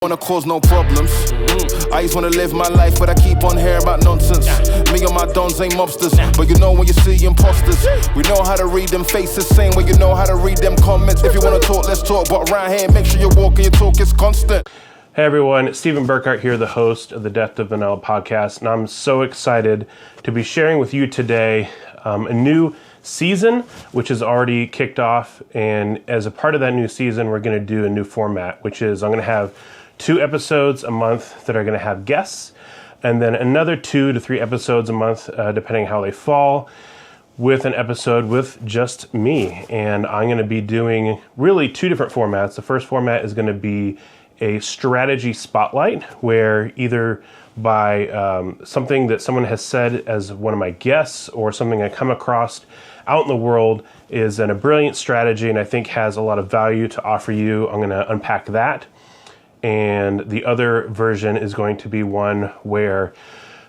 Wanna cause no problems. I just wanna live my life, but I keep on hearing about nonsense. Me and my dons ain't mobsters, but you know when you see imposters. We know how to read them faces, same way you know how to read them comments. If you wanna talk, let's talk, but around here, make sure you walk and your talk is constant. Hey everyone, it's Stephen Burkhart here, the host of the Death of Vanilla podcast, and I'm so excited to be sharing with you today a new season, which has already kicked off, and as a part of that new season, we're going to do a new format, which is I'm going to have 2 episodes a month that are going to have guests, and then another 2 to 3 episodes a month, depending how they fall, with an episode with just me. And I'm going to be doing really 2 different formats. The first format is going to be a strategy spotlight, where either by something that someone has said as one of my guests or something I come across out in the world is a brilliant strategy and I think has a lot of value to offer you. I'm going to unpack that. And the other version is going to be one where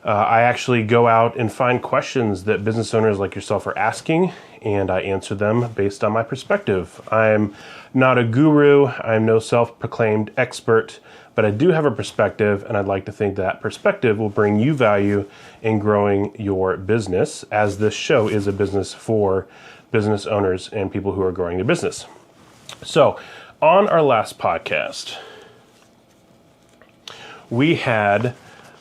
I actually go out and find questions that business owners like yourself are asking, and I answer them based on my perspective. I'm not a guru, I'm no self-proclaimed expert, but I do have a perspective, and I'd like to think that perspective will bring you value in growing your business, as this show is a business for business owners and people who are growing their business. So, on our last podcast, we had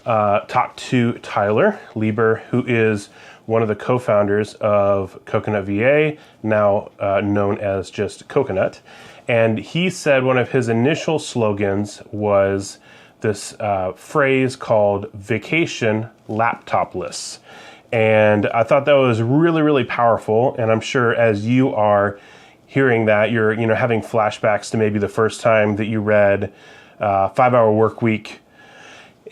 talked to Tyler Lieber, who is one of the co-founders of Coconut VA, now known as just Coconut. And he said one of his initial slogans was this phrase called vacation laptopless. And I thought that was really, really powerful. And I'm sure as you are hearing that, you're having flashbacks to maybe the first time that you read 5-Hour Work Week,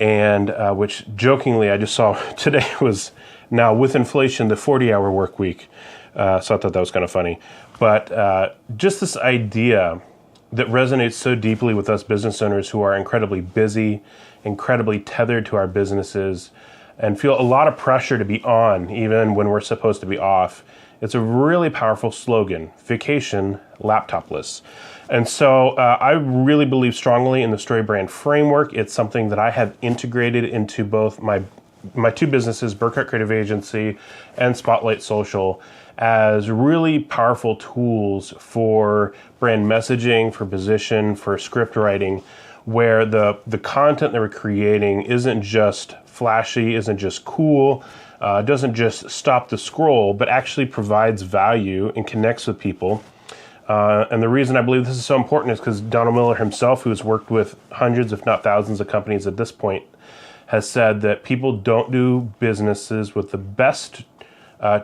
and which jokingly I just saw today was now with inflation the 40-hour work week. So I thought that was kind of funny. But just this idea that resonates so deeply with us business owners who are incredibly busy, incredibly tethered to our businesses, and feel a lot of pressure to be on even when we're supposed to be off. It's a really powerful slogan, vacation laptopless. And so I really believe strongly in the storybrand framework. It's something that I have integrated into both my 2 businesses, Burkhart Creative Agency and Spotlight Social, as really powerful tools for brand messaging, for position, for script writing, where the content that we're creating isn't just flashy, isn't just cool, doesn't just stop the scroll, but actually provides value and connects with people. And the reason I believe this is so important is because Donald Miller himself, who's worked with hundreds, if not thousands of companies at this point, has said that people don't do businesses with the best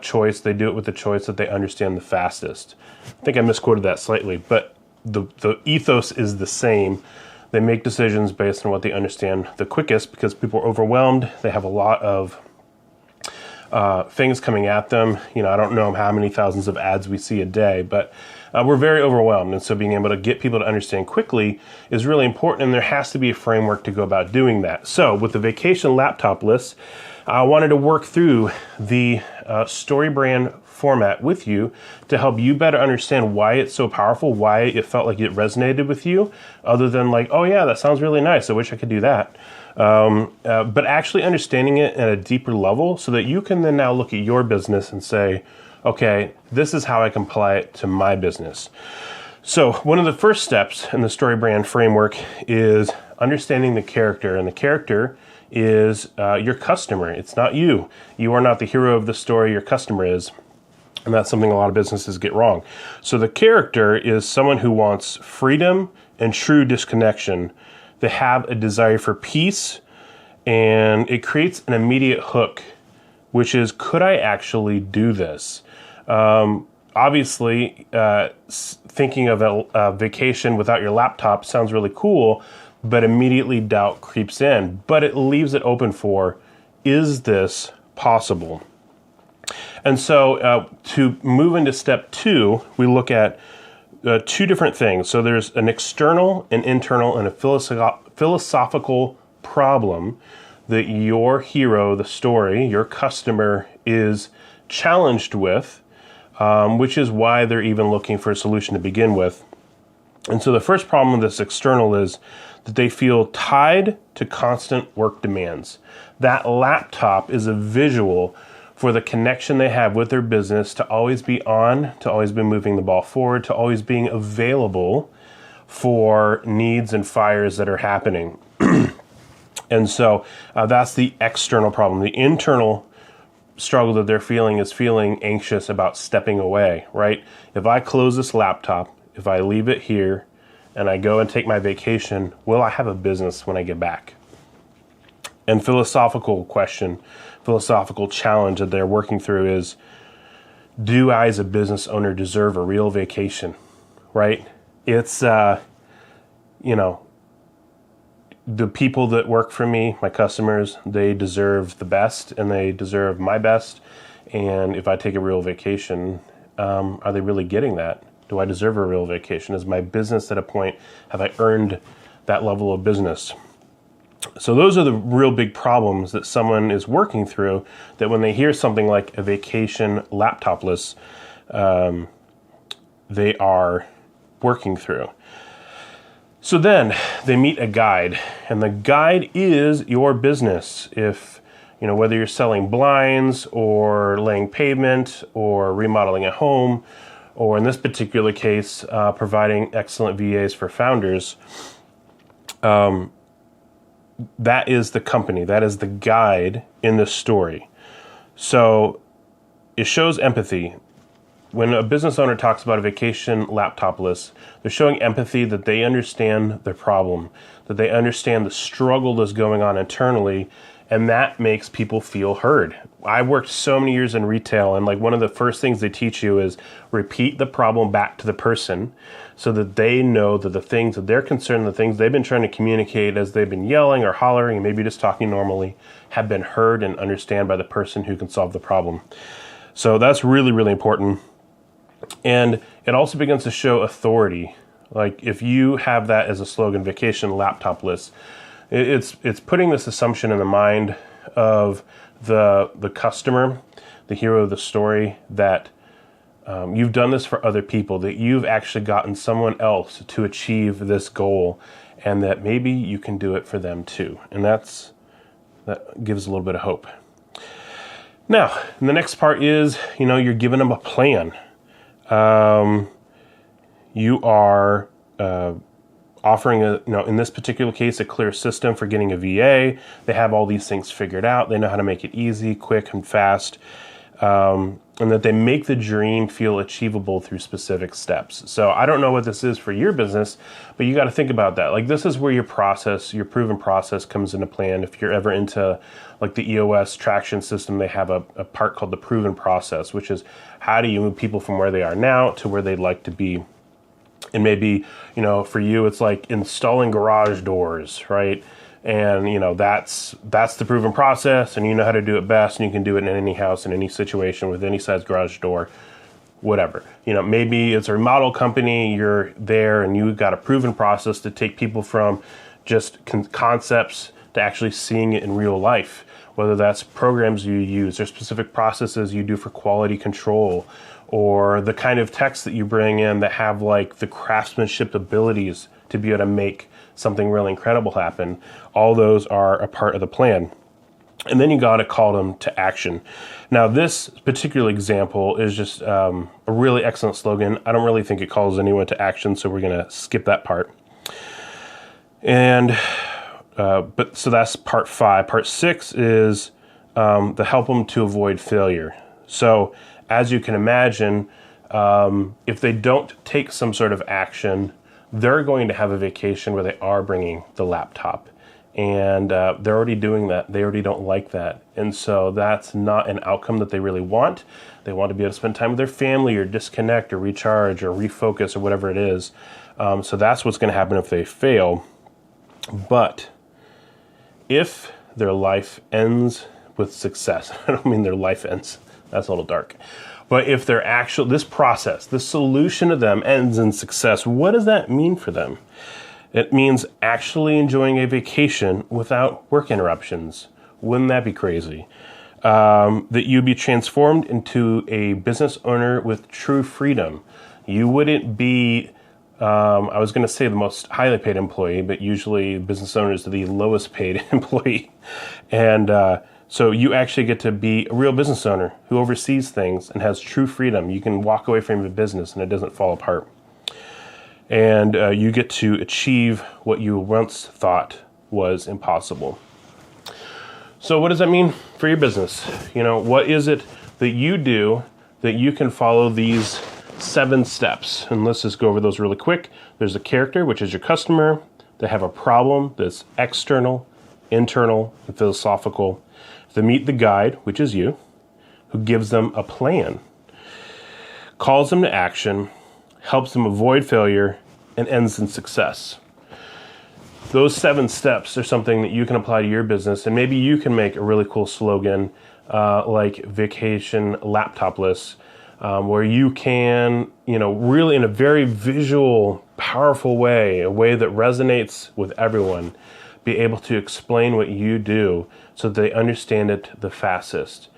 choice. They do it with the choice that they understand the fastest. I think I misquoted that slightly, but the ethos is the same. They make decisions based on what they understand the quickest, because people are overwhelmed. They have a lot of things coming at them. I don't know how many thousands of ads we see a day, but we're very overwhelmed. And so being able to get people to understand quickly is really important, and there has to be a framework to go about doing that. So with the vacation laptop list, I wanted to work through the storybrand format with you to help you better understand why it's so powerful, why it felt like it resonated with you, other than like, oh yeah, that sounds really nice, I wish I could do that. But actually understanding it at a deeper level so that you can then now look at your business and say, okay, this is how I can apply it to my business. So one of the first steps in the storybrand framework is understanding the character, and the character is your customer. It's not you. You are not the hero of the story, your customer is. And that's something a lot of businesses get wrong. So the character is someone who wants freedom and true disconnection. They have a desire for peace, and it creates an immediate hook, which is, could I actually do this? Obviously, thinking of a vacation without your laptop sounds really cool, but immediately doubt creeps in. But it leaves it open for, is this possible? And so to move into step 2, we look at 2 different things. So there's an external, an internal, and a philosophical problem that your hero, the story, your customer is challenged with, which is why they're even looking for a solution to begin with. And so the first problem with this external is that they feel tied to constant work demands. That laptop is a visual for the connection they have with their business to always be on, to always be moving the ball forward, to always being available for needs and fires that are happening. And so that's the external problem. The internal struggle that they're feeling is feeling anxious about stepping away, right? If I close this laptop, if I leave it here and I go and take my vacation, will I have a business when I get back? And philosophical challenge that they're working through is, do I as a business owner deserve a real vacation, right? It's, the people that work for me, my customers, they deserve the best and they deserve my best. And if I take a real vacation, are they really getting that? Do I deserve a real vacation? Is my business at a point, have I earned that level of business? So those are the real big problems that someone is working through, that when they hear something like a vacation laptopless, they are working through. So then they meet a guide, and the guide is your business. If, whether you're selling blinds or laying pavement or remodeling a home, or in this particular case, providing excellent VAs for founders, that is the company, that is the guide in the story. So it shows empathy. When a business owner talks about a vacation laptopless, they're showing empathy, that they understand their problem, that they understand the struggle that's going on internally, and that makes people feel heard. I worked so many years in retail, and one of the first things they teach you is repeat the problem back to the person so that they know that the things that they're concerned, the things they've been trying to communicate as they've been yelling or hollering and maybe just talking normally, have been heard and understand by the person who can solve the problem. So that's really, really important. And it also begins to show authority. Like if you have that as a slogan, vacation laptopless, it's putting this assumption in the mind of the customer, the hero of the story, that you've done this for other people, that you've actually gotten someone else to achieve this goal, and that maybe you can do it for them too. And that gives a little bit of hope. Now, the next part is, you're giving them a plan. You are offering in this particular case, a clear system for getting a VA. They have all these things figured out. They know how to make it easy, quick, and fast, and that they make the dream feel achievable through specific steps. So I don't know what this is for your business, but you got to think about that. This is where your proven process comes into play. And if you're ever into the EOS traction system, they have a part called the proven process, which is how do you move people from where they are now to where they'd like to be. And maybe, for you, it's like installing garage doors, right? And, that's the proven process, and you know how to do it best, and you can do it in any house, in any situation, with any size garage door, whatever. Maybe it's a remodel company, you're there, and you've got a proven process to take people from just concepts to actually seeing it in real life, whether that's programs you use or specific processes you do for quality control, or the kind of text that you bring in that have the craftsmanship abilities to be able to make something really incredible happen. All those are a part of the plan. And then you got to call them to action. Now, this particular example is just a really excellent slogan. I don't really think it calls anyone to action, so we're going to skip that part. And so that's part 5. Part 6 is the help them to avoid failure. So as you can imagine, if they don't take some sort of action, they're going to have a vacation where they are bringing the laptop. And they're already doing that. They already don't like that. And so that's not an outcome that they really want. They want to be able to spend time with their family or disconnect or recharge or refocus or whatever it is. So that's what's going to happen if they fail. But if their life ends with success, I don't mean their life ends. That's a little dark. But if this process, this solution to them ends in success, what does that mean for them? It means actually enjoying a vacation without work interruptions. Wouldn't that be crazy? That you'd be transformed into a business owner with true freedom. You wouldn't be I was going to say the most highly paid employee, but usually business owners are the lowest paid employee. And so you actually get to be a real business owner who oversees things and has true freedom. You can walk away from your business and it doesn't fall apart. And you get to achieve what you once thought was impossible. So what does that mean for your business? What is it that you do that you can follow these 7 steps? And let's just go over those really quick. There's a character, which is your customer. They have a problem that's external, internal, and philosophical. They meet the guide, which is you, who gives them a plan, calls them to action, helps them avoid failure, and ends in success. Those 7 steps are something that you can apply to your business, and maybe you can make a really cool slogan like vacation laptopless, where you can, really in a very visual, powerful way, a way that resonates with everyone, be able to explain what you do so that they understand it the fastest.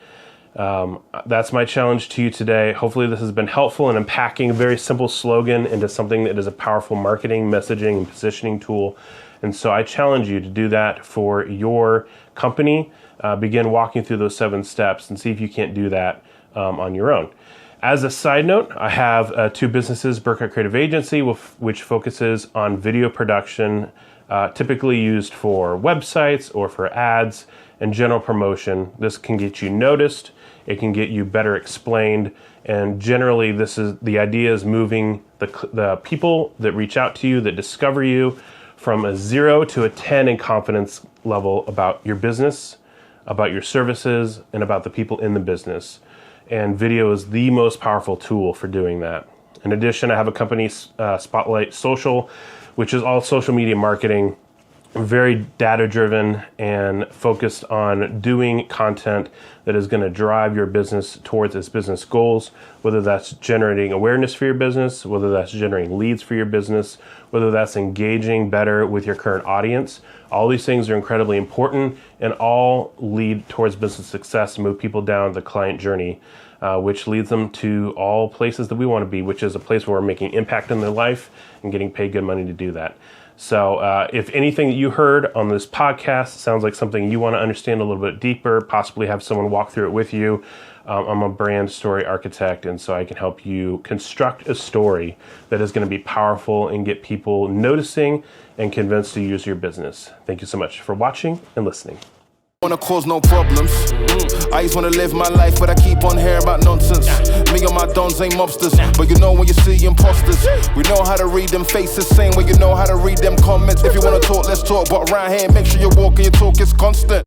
That's my challenge to you today. Hopefully this has been helpful in unpacking a very simple slogan into something that is a powerful marketing, messaging, and positioning tool. And so I challenge you to do that for your company. Begin walking through those 7 steps and see if you can't do that on your own. As a side note, I have 2 businesses, Burkhart Creative Agency, which focuses on video production, typically used for websites or for ads and general promotion. This can get you noticed, it can get you better explained, and generally the idea is moving the people that reach out to you, that discover you, from a 0 to a 10 in confidence level about your business, about your services, and about the people in the business. And video is the most powerful tool for doing that. In addition, I have a company, Spotlight Social, which is all social media marketing, very data-driven and focused on doing content that is going to drive your business towards its business goals, whether that's generating awareness for your business, whether that's generating leads for your business, whether that's engaging better with your current audience. All these things are incredibly important and all lead towards business success and move people down the client journey, which leads them to all places that we want to be, which is a place where we're making impact in their life and getting paid good money to do that. So if anything that you heard on this podcast sounds like something you want to understand a little bit deeper, possibly have someone walk through it with you, I'm a brand story architect, and so I can help you construct a story that is going to be powerful and get people noticing and convinced to use your business. Thank you so much for watching and listening. Wanna cause no problems. I just wanna live my life, but I keep on hearing about nonsense. Me and my dons ain't mobsters, but you know when you see imposters, we know how to read them faces, same way you know how to read them comments. If you wanna talk, let's talk, but around here, make sure you're walking your talk is constant.